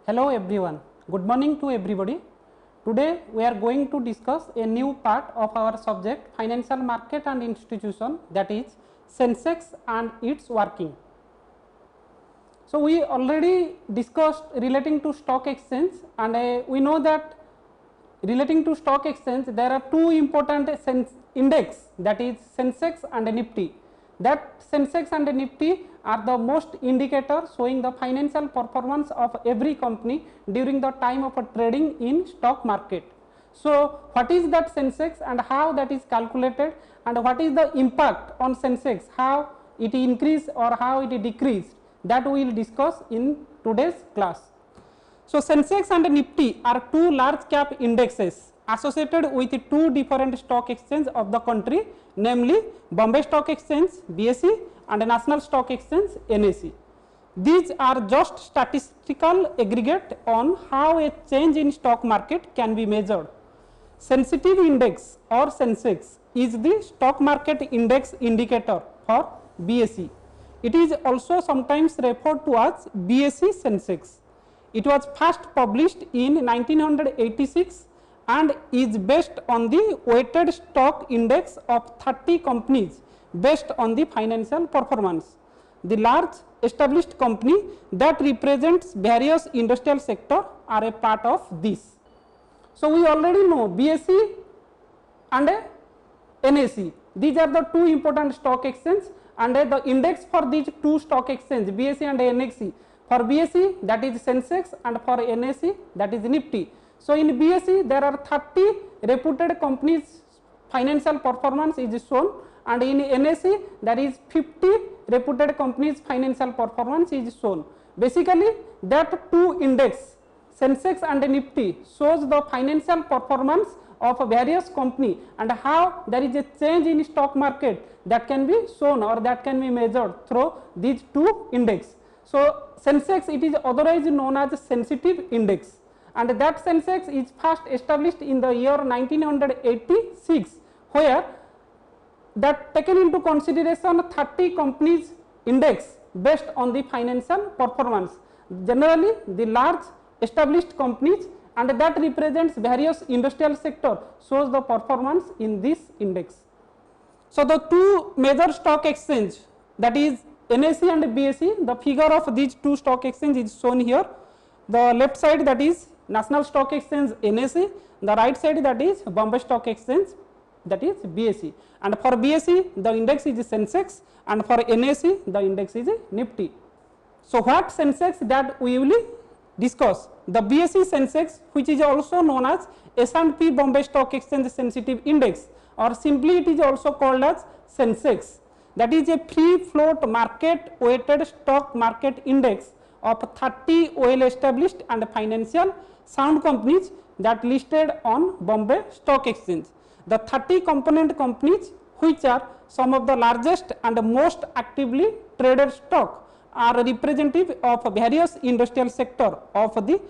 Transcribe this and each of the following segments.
Hello everyone, good morning to everybody. Today we are going to discuss a new part of our subject financial market and institution, that is Sensex and its working. So we already discussed relating to stock exchange, and we know that relating to stock exchange there are two important index, that is Sensex and Nifty. That Sensex and Nifty are the most indicator showing the financial performance of every company during the time of a trading in stock market. So what is that Sensex and how that is calculated, and what is the impact on Sensex, how it increased or how it decreased, that we will discuss in today's class. So Sensex and Nifty are two large cap indexes associated with two different stock exchanges of the country, namely Bombay Stock Exchange BSE and National Stock Exchange NSE. These are just statistical aggregate on how a change in stock market can be measured. Sensitive index or Sensex is the stock market index indicator for BSE. It is also sometimes referred to as BSE Sensex. It was first published in 1986 and is based on the weighted stock index of 30 companies based on the financial performance. The large established company that represents various industrial sector are a part of this. So we already know BSE and NSE. These are the two important stock exchanges, and the index for these two stock exchanges BSE and NSE. For BSE that is Sensex and for NSE that is Nifty. So in BSE there are 30 reputed companies financial performance is shown, and in NSE there is 50 reputed companies financial performance is shown. Basically that two index Sensex and Nifty shows the financial performance of various company and how there is a change in stock market that can be shown or that can be measured through these two index. So Sensex, it is otherwise known as sensitive index, and that Sensex is first established in the year 1986, where that taken into consideration 30 companies index based on the financial performance, generally the large established companies, and that represents various industrial sector shows the performance in this index. So the two major stock exchange, that is NSE and BSE, the figure of these two stock exchange is shown here. The left side that is National Stock Exchange NSE, the right side that is Bombay Stock Exchange, that is BSE. And for BSE the index is Sensex, and for NSE the index is Nifty. So what Sensex that we will discuss? The BSE Sensex, which is also known as S&P Bombay Stock Exchange Sensitive Index, or simply it is also called as Sensex. That is a free float market weighted stock market index of 30 well established and financial sound companies that listed on Bombay Stock Exchange. The 30 component companies, which are some of the largest and most actively traded stock, are representative of various industrial sector of the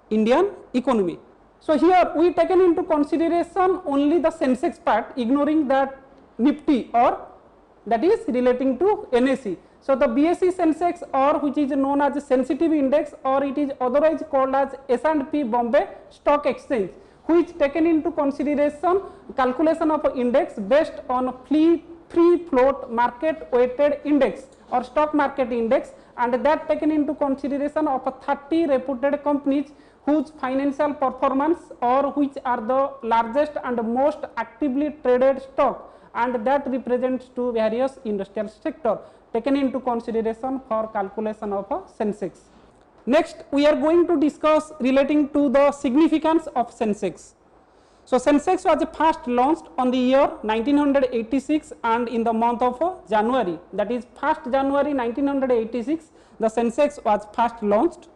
Indian economy. So here we taken into consideration only the Sensex part, ignoring that Nifty or that is relating to NSE. So the BSE Sensex, or which is known as sensitive index, or it is otherwise called as S&P Bombay Stock Exchange, which taken into consideration calculation of index based on free float market weighted index or stock market index, and that taken into consideration of 30 reputed companies whose financial performance or which are the largest and most actively traded stock, and that represents to various industrial sector taken into consideration for calculation of a Sensex. Next we are going to discuss relating to the significance of Sensex. So Sensex was first launched on the year 1986, and in the month of January, that is 1st January 1986, the Sensex was first launched.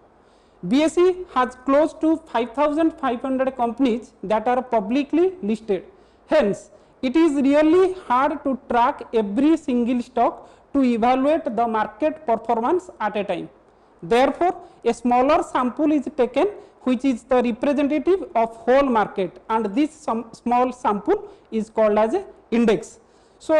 BSE has close to 5,500 companies that are publicly listed. Hence, it is really hard to track every single stock to evaluate the market performance at a time. Therefore, a smaller sample is taken which is the representative of whole market, and this small sample is called as a index. So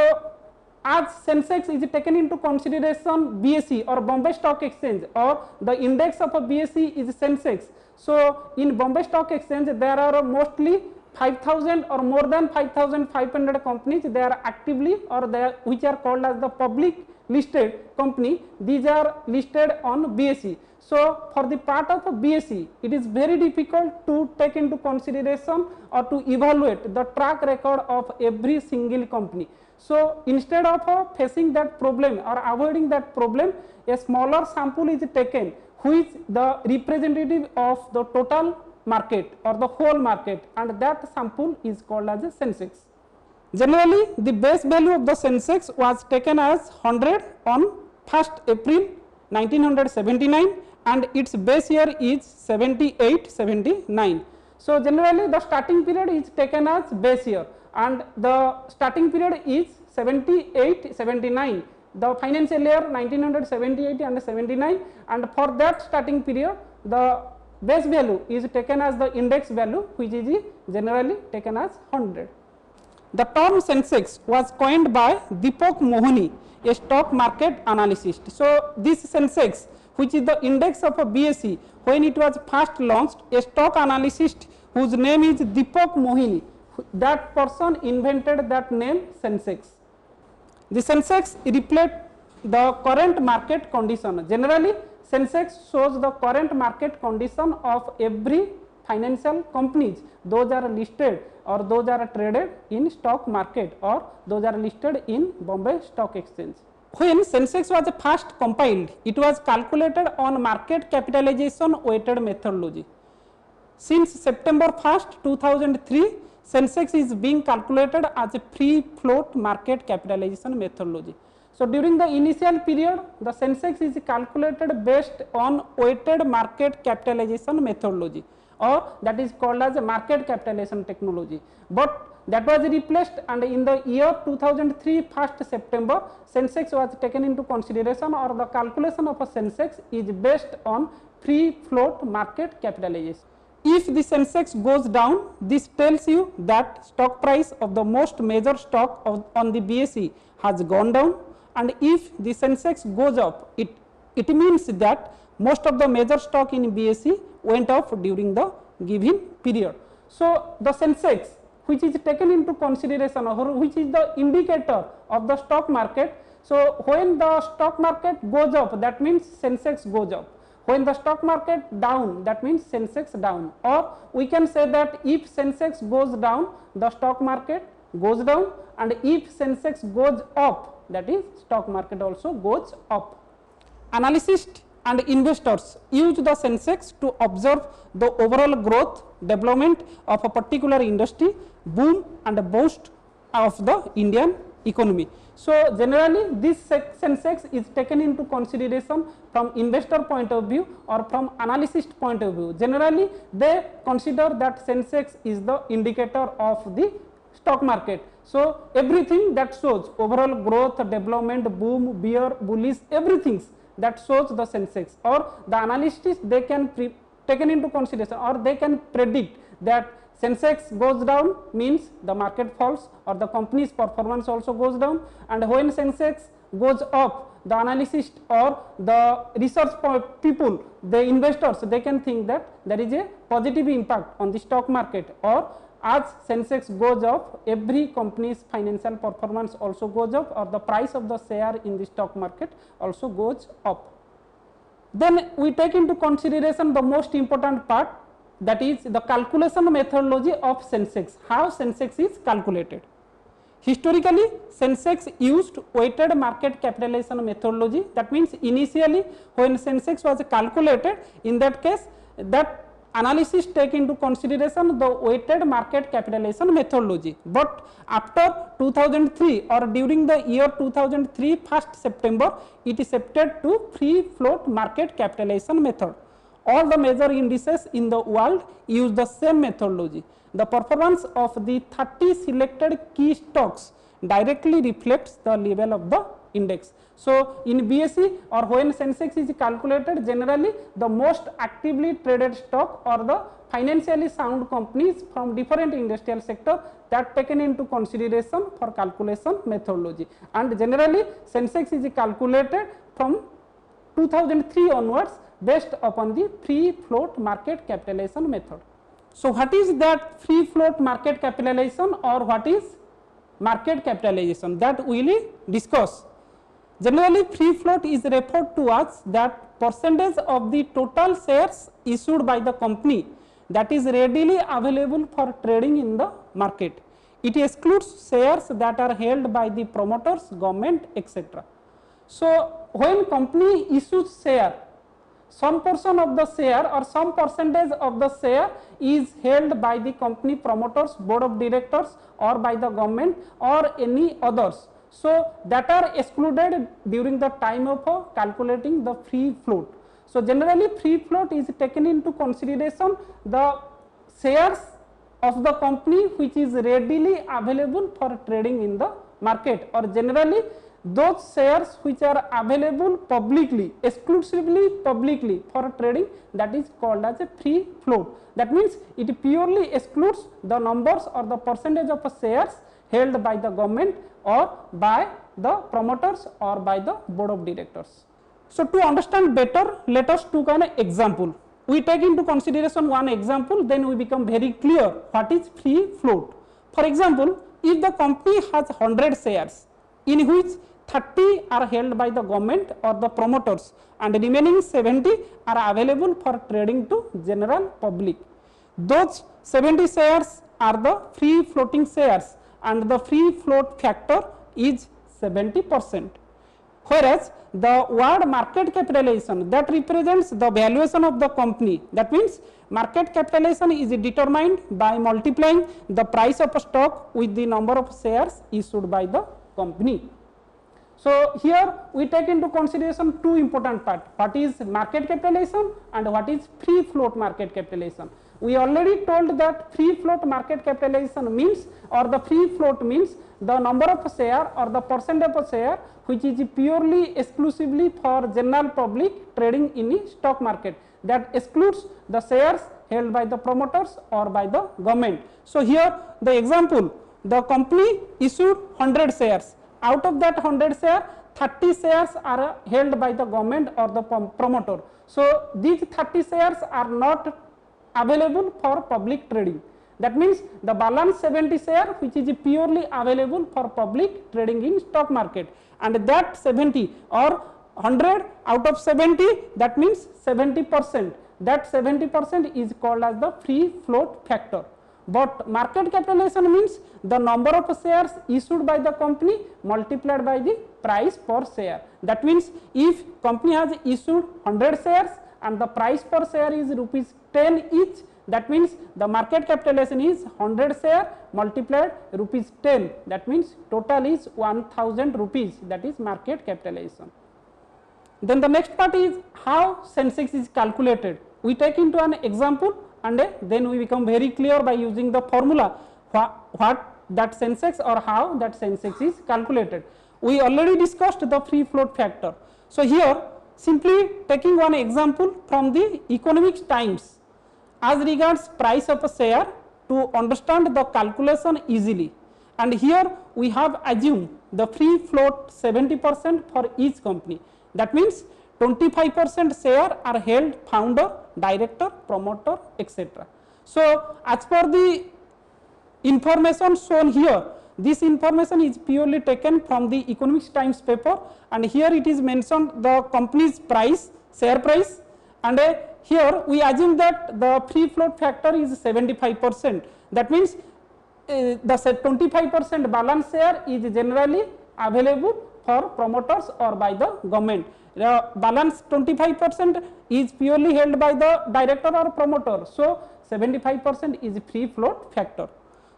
as Sensex is taken into consideration BSE or Bombay Stock Exchange, or the index of a BSE is Sensex. So in Bombay Stock Exchange there are mostly 5,000 or more than 5,500 companies, they are actively, or they are, which are called as the public listed company, these are listed on BSE. So for the part of a BSE, it is very difficult to take into consideration or to evaluate the track record of every single company. So instead of facing that problem or avoiding that problem, a smaller sample is taken, who is the representative of the total market or the whole market, and that sample is called as a Sensex. Generally, the base value of the Sensex was taken as 100 on 1st April 1979, and its base year is 78-79. So generally the starting period is taken as base year, and the starting period is 78-79, the financial year 1978 and 79, and for that starting period the base value is taken as the index value, which is generally taken as 100. The term Sensex was coined by Deepak Mohani, a stock market analyst. So this Sensex, which is the index of a BSE, when it was first launched, a stock analyst whose name is Deepak Mohani, that person invented that name Sensex. The Sensex reflects the current market condition. Generally, Sensex shows the current market condition of every financial companies, those are listed or those are traded in stock market or those are listed in Bombay Stock Exchange. When Sensex was first compiled, it was calculated on market capitalization weighted methodology. Since September 1st, 2003, Sensex is being calculated as a free float market capitalization methodology. So during the initial period, the Sensex is calculated based on weighted market capitalization methodology, or that is called as a market capitalization technology. But that was replaced, and in the year 2003, 1st September, Sensex was taken into consideration, or the calculation of a Sensex is based on free float market capitalization. If the Sensex goes down, this tells you that stock price of the most major stock on the BSE has gone down, and if the Sensex goes up, it means that most of the major stock in BSE went up during the given period. So the Sensex, which is taken into consideration or which is the indicator of the stock market, so when the stock market goes up, that means Sensex goes up. When the stock market down, that means Sensex down, or we can say that if Sensex goes down, the stock market goes down, and if Sensex goes up, that is stock market also goes up. Analysts and investors use the Sensex to observe the overall growth development of a particular industry, boom and boost of the Indian economy. So generally this Sensex is taken into consideration from investor point of view or from analyst point of view. Generally they consider that Sensex is the indicator of the stock market. So everything that shows overall growth, development, boom, bear, bullish, everything that shows the Sensex, or the analysts they can taken into consideration, or they can predict that Sensex goes down means the market falls or the company's performance also goes down, and when Sensex goes up, the analysts or the research people, the investors, they can think that there is a positive impact on the stock market, or as Sensex goes up, every company's financial performance also goes up, or the price of the share in the stock market also goes up. Then we take into consideration the most important part, that is the calculation methodology of Sensex, how Sensex is calculated. Historically, Sensex used weighted market capitalization methodology. That means initially when Sensex was calculated, in that case that analysis take into consideration the weighted market capitalization methodology. But after 2003 or during the year 2003 1st September, it is shifted to free float market capitalization method. All the major indices in the world use the same methodology. The performance of the 30 selected key stocks directly reflects the level of the index. So in BSE or when Sensex is calculated, generally the most actively traded stock or the financially sound companies from different industrial sector that taken into consideration for calculation methodology, and generally Sensex is calculated from 2003 onwards based upon the free float market capitalization method. So what is that free float market capitalization or what is market capitalization, that we will discuss. Generally free float is referred to as that percentage of the total shares issued by the company that is readily available for trading in the market. It excludes shares that are held by the promoters, government, etc. So when company issues share, some portion of the share or some percentage of the share is held by the company promoters, board of directors, or by the government or any others. So that are excluded during the time of calculating the free float. So generally free float is taken into consideration the shares of the company which is readily available for trading in the market, or generally those shares which are available publicly, exclusively publicly for trading, that is called as a free float. That means it purely excludes the numbers or the percentage of shares held by the government or by the promoters or by the board of directors. So to understand better, let us take an example. We take into consideration one example, then we become very clear what is free float. For example, if the company has 100 shares in which 30 are held by the government or the promoters and remaining 70 are available for trading to general public. Those 70 shares are the free floating shares and the free float factor is 70%. Whereas the word market capitalization, that represents the valuation of the company. That means market capitalization is determined by multiplying the price of a stock with the number of shares issued by the company. So here we take into consideration two important parts, what is market capitalization and what is free float market capitalization. We already told that free float market capitalization means, or the free float means, the number of share or the percent of a share which is purely exclusively for general public trading in the stock market, that excludes the shares held by the promoters or by the government. So here the example, the company issued 100 shares. Out of that 100 share, 30 shares are held by the government or the promoter. So these 30 shares are not available for public trading. That means the balance 70 share which is purely available for public trading in stock market, and that 70 or 100 out of 70, that means 70%. That 70% is called as the free float factor. But market capitalization means the number of shares issued by the company multiplied by the price per share. That means if company has issued 100 shares and the price per share is rupees 10 each, that means the market capitalization is 100 share multiplied rupees 10, that means total is 1000 rupees, that is market capitalization. Then the next part is how Sensex is calculated. We take into an example and then we become very clear by using the formula what that Sensex or how that Sensex is calculated. We already discussed the free float factor. So here simply taking one example from the Economics Times as regards price of a share to understand the calculation easily, and here we have assumed the free float 70% for each company. That means 25% share are held founder, director, promoter, etc. So as per the information shown here, this information is purely taken from the Economics Times paper, and here it is mentioned the company's price, share price, and here we assume that the free float factor is 75%. That means the 25% balance share is generally available for promoters or by the government. The balance 25% is purely held by the director or promoter. So 75% is free float factor.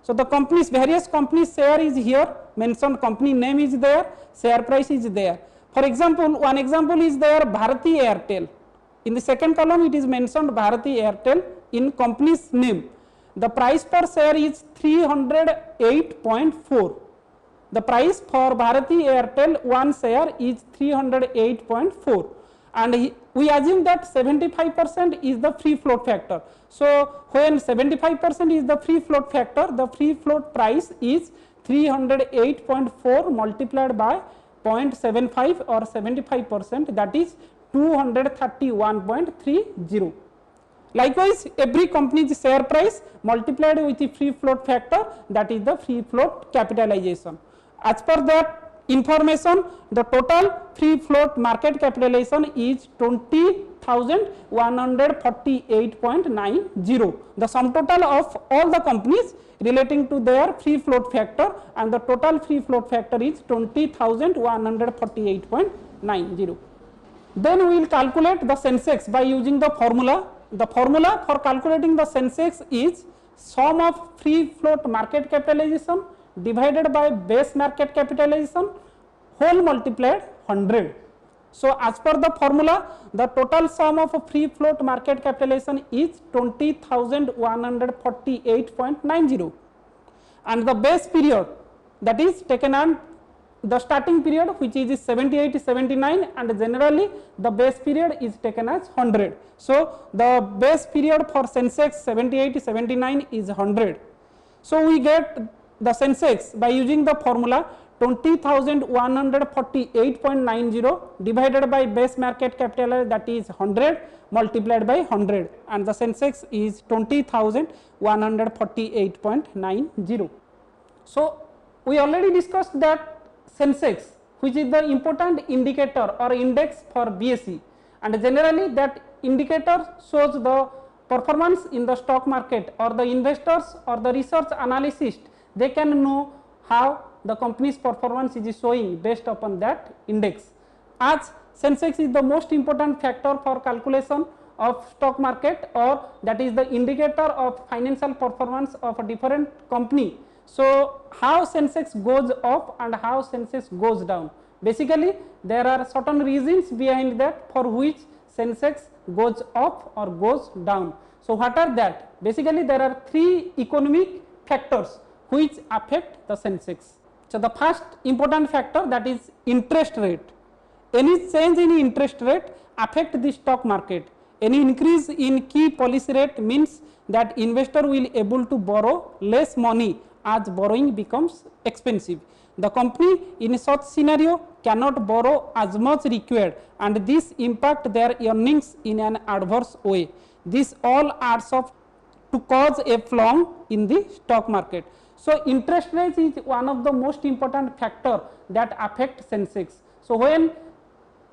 So the companies, various companies share is here mentioned, company name is there, share price is there. For example, one example is there Bharti Airtel. In the second column it is mentioned Bharti Airtel in company's name. The price per share is 308.4. The price for Bharati Airtel one share is 308.4, and we assume that 75% is the free float factor. So when 75% is the free float factor, the free float price is 308.4 multiplied by 0.75 or 75%, that is 231.30. Likewise, every company's share price multiplied with the free float factor, that is the free float capitalization. As per that information, the total free float market capitalization is 20,148.90. The sum total of all the companies relating to their free float factor, and the total free float factor is 20,148.90. Then we will calculate the Sensex by using the formula. The formula for calculating the Sensex is sum of free float market capitalization divided by base market capitalization whole multiplied 100. So as per the formula, the total sum of free float market capitalization is 20,148.90, and the base period, that is taken on the starting period, which is 78-79, and generally the base period is taken as 100. So the base period for Sensex 78-79 is 100. So we get the Sensex by using the formula 20,148.90 divided by base market capital, that is 100, multiplied by 100, and the Sensex is 20,148.90. So we already discussed that Sensex, which is the important indicator or index for BSE, and generally that indicator shows the performance in the stock market, or the investors or the research analysts, they can know how the company's performance is showing based upon that index. As Sensex is the most important factor for calculation of stock market, or that is the indicator of financial performance of a different company. So how Sensex goes up and how Sensex goes down? Basically there are certain reasons behind that for which Sensex goes up or goes down. So what are that? Basically there are three economic factors which affect the Sensex. So the first important factor, that is interest rate. Any change in interest rate affect the stock market. Any increase in key policy rate means that investor will able to borrow less money as borrowing becomes expensive. The company in such scenario cannot borrow as much required, and this impact their earnings in an adverse way. This all adds up to cause a flaw in the stock market. So interest rate is one of the most important factor that affect Sensex. So when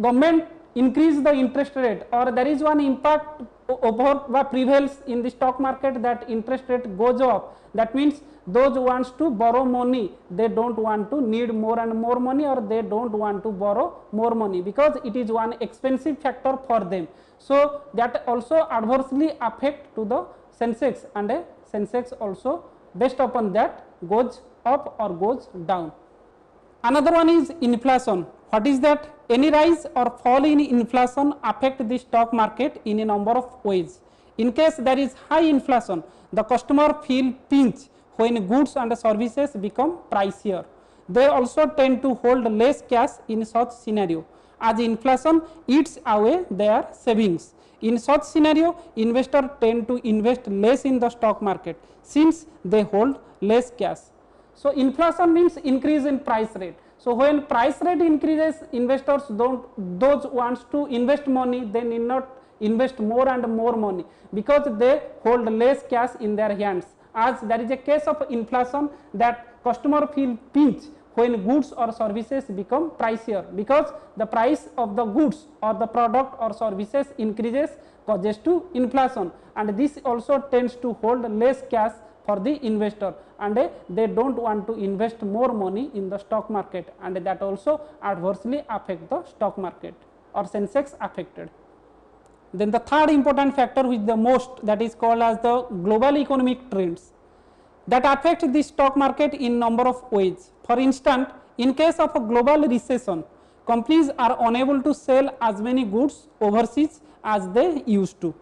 government increase the interest rate, or there is one impact over what prevails in the stock market, that interest rate goes up, that means those who wants to borrow money, they don't want to need more and more money, or they don't want to borrow more money because it is one expensive factor for them. So that also adversely affect to the Sensex, and a Sensex also based upon that goes up or goes down. Another one is inflation. What is that? Any rise or fall in inflation affect the stock market in a number of ways. In case there is high inflation, the customer feel pinch when goods and services become pricier. They also tend to hold less cash in such scenario, as inflation eats away their savings. In such scenario, investors tend to invest less in the stock market since they hold less cash. So inflation means increase in price rate. So when price rate increases, investors those wants to invest money, they need not invest more and more money because they hold less cash in their hands. As there is a case of inflation, that customer feel pinch when goods or services become pricier, because the price of the goods or the product or services increases causes to inflation, and this also tends to hold less cash for the investor, and they don't want to invest more money in the stock market, and that also adversely affect the stock market or Sensex affected. Then the third important factor, which the most, that is called as the global economic trends, that affect the stock market in number of ways. For instance, in case of a global recession, companies are unable to sell as many goods overseas as they used to.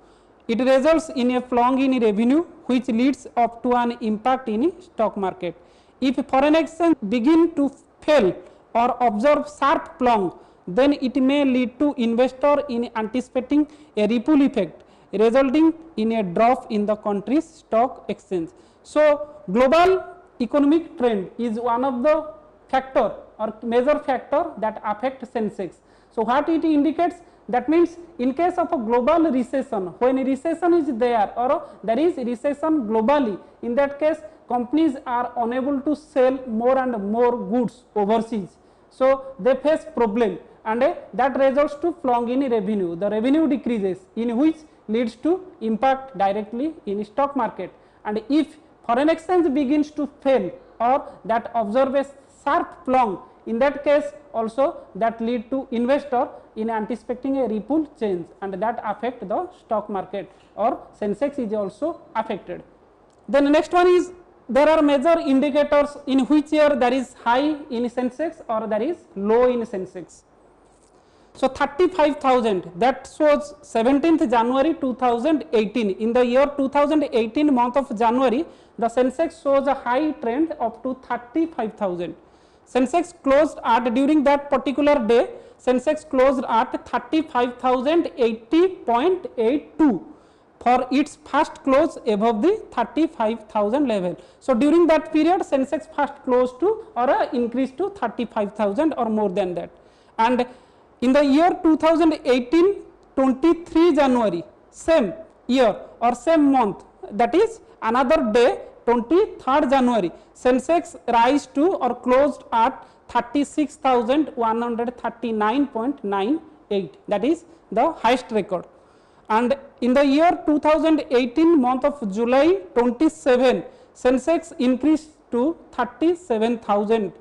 It results in a flaw in revenue, which leads up to an impact in stock market. If foreign exchange begin to fail or observe sharp plunge, then it may lead to investor in anticipating a ripple effect resulting in a drop in the country's stock exchange. So, global economic trend is one of the factor or major factor that affect Sensex. So, what it indicates? That means in case of a global recession, when a recession is there or there is recession globally, in that case companies are unable to sell more and more goods overseas. So, they face problem and that results to plunge in revenue. The revenue decreases, in which leads to impact directly in stock market. And if foreign exchange begins to fail or that observe a sharp plunge, in that case also that lead to investor in anticipating a ripple change and that affect the stock market or Sensex is also affected. Then the next one is, there are major indicators in which year there is high in Sensex or there is low in Sensex. So, 35,000 that shows 17th January 2018. In the year 2018 month of January, the Sensex shows a high trend up to 35,000. Sensex closed at, during that particular day, Sensex closed at 35,080.82 for its first close above the 35,000 level. So, during that period Sensex first closed to or increased to 35,000 or more than that. And in the year 2018, 23 January, same year or same month, that is another day, 23rd January, Sensex rise to or closed at 36,139.98, that is the highest record. And in the year 2018 month of July 27, Sensex increased to 37,000.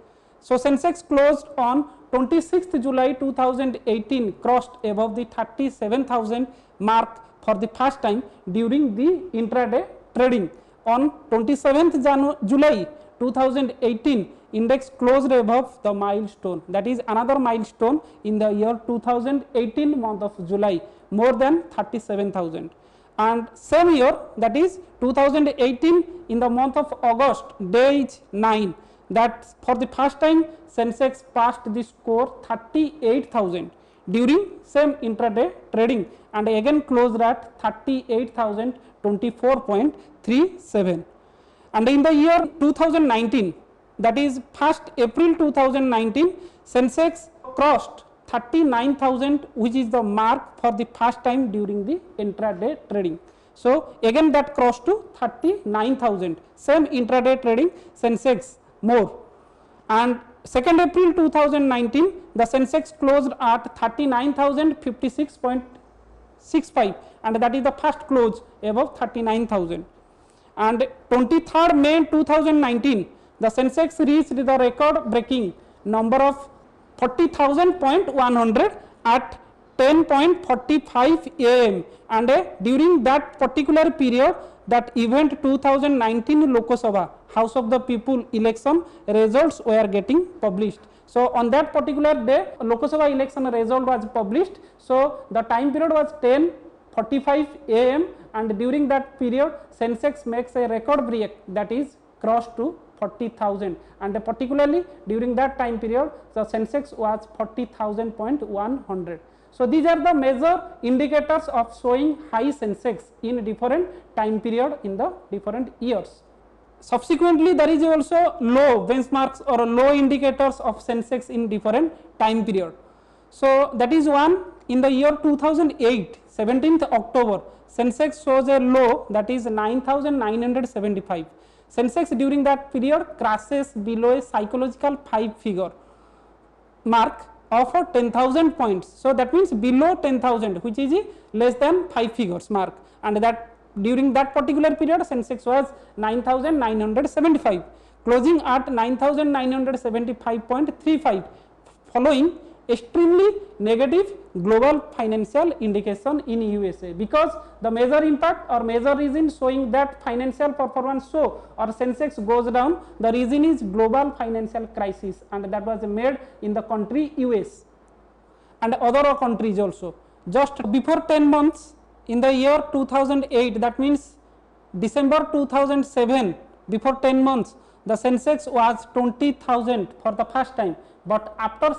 So, Sensex closed on 26th July 2018, crossed above the 37,000 mark for the first time during the intraday trading. On 27th July 2018, index closed above the milestone, that is another milestone in the year 2018 month of July, more than 37,000. And same year, that is 2018 in the month of August, day is 9, that for the first time Sensex passed the score 38,000 during same intraday trading and again closed at 38,024.37. And in the year 2019, that is 1st April 2019, Sensex crossed 39,000, which is the mark for the first time during the intraday trading. So, again that crossed to 39,000, same intraday trading Sensex more. And 2nd April 2019, the Sensex closed at 39,056.65 and that is the first close above 39,000. And 23rd May 2019, the Sensex reached the record breaking number of 40,100 at 10:45 am, and during that particular period, that event 2019 Lok Sabha House of the People election results were getting published. So, on that particular day Lok Sabha election result was published. So, the time period was 10:45 am and during that period Sensex makes a record break, that is crossed to 40,000, and particularly during that time period the Sensex was 40,100. So, these are the major indicators of showing high Sensex in different time period in the different years. Subsequently, there is also low benchmarks or low indicators of Sensex in different time period. So, that is one in the year 2008, 17th October, Sensex shows a low, that is 9,975. Sensex during that period crashes below a psychological 5 figure mark of 10,000 points. So, that means below 10,000, which is less than 5 figures mark, and that during that particular period Sensex was 9,975, closing at 9,975.35, following extremely negative global financial indication in USA, because the major impact or major reason showing that financial performance show or Sensex goes down, the reason is global financial crisis, and that was made in the country US and other countries also. Just before 10 months in the year 2008, that means December 2007, before 10 months, the Sensex was 20,000 for the first time, but after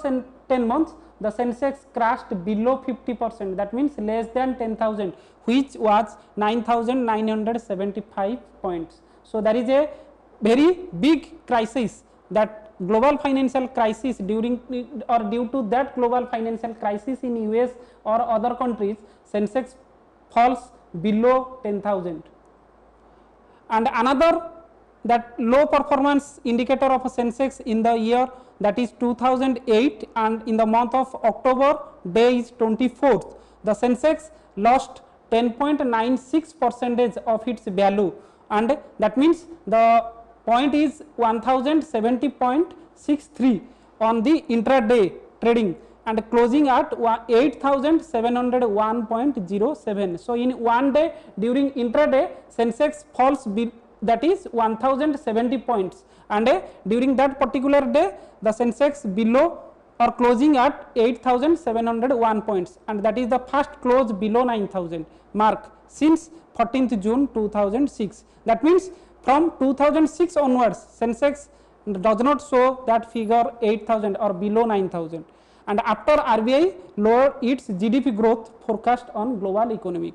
10 months the Sensex crashed below 50%, that means less than 10,000, which was 9,975 points. So there is a very big crisis, that global financial crisis during or due to that global financial crisis in US or other countries, Sensex falls below 10,000. And another that low performance indicator of a Sensex in the year, that is 2008, and in the month of October, day is 24th, the Sensex lost 10.96% of its value, and that means the point is 1070.63 on the intraday trading and closing at 8701.07. So in one day during intraday, Sensex falls that is 1070 points, and during that particular day the Sensex below or closing at 8701 points, and that is the first close below 9000 mark since 14th June 2006. That means from 2006 onwards, Sensex does not show that figure 8000 or below 9000, and after RBI lowered its GDP growth forecast on global economic.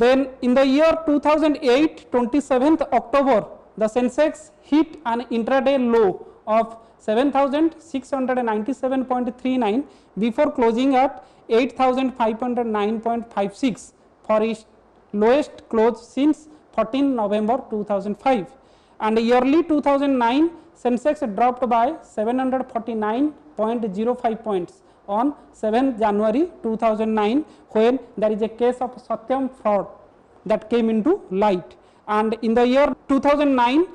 Then in the year 2008, 27th October, the Sensex hit an intraday low of 7697.39 before closing at 8509.56 for its lowest close since 14 November 2005. And yearly 2009, Sensex dropped by 749.05 points on 7th January 2009, when there is a case of Satyam fraud that came into light. And in the year 2009,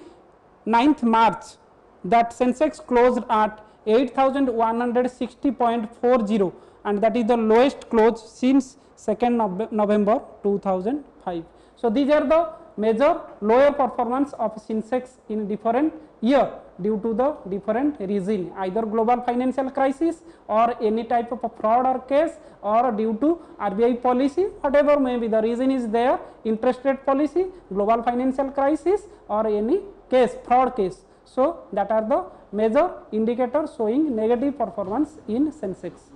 9th March, that Sensex closed at 8160.40, and that is the lowest close since 2nd November 2005. So these are the major lower performance of Sensex in different year due to the different reason, either global financial crisis or any type of fraud or case, or due to RBI policy, whatever may be the reason is there, interest rate policy, global financial crisis, or any case, fraud case. So that are the major indicators showing negative performance in Sensex.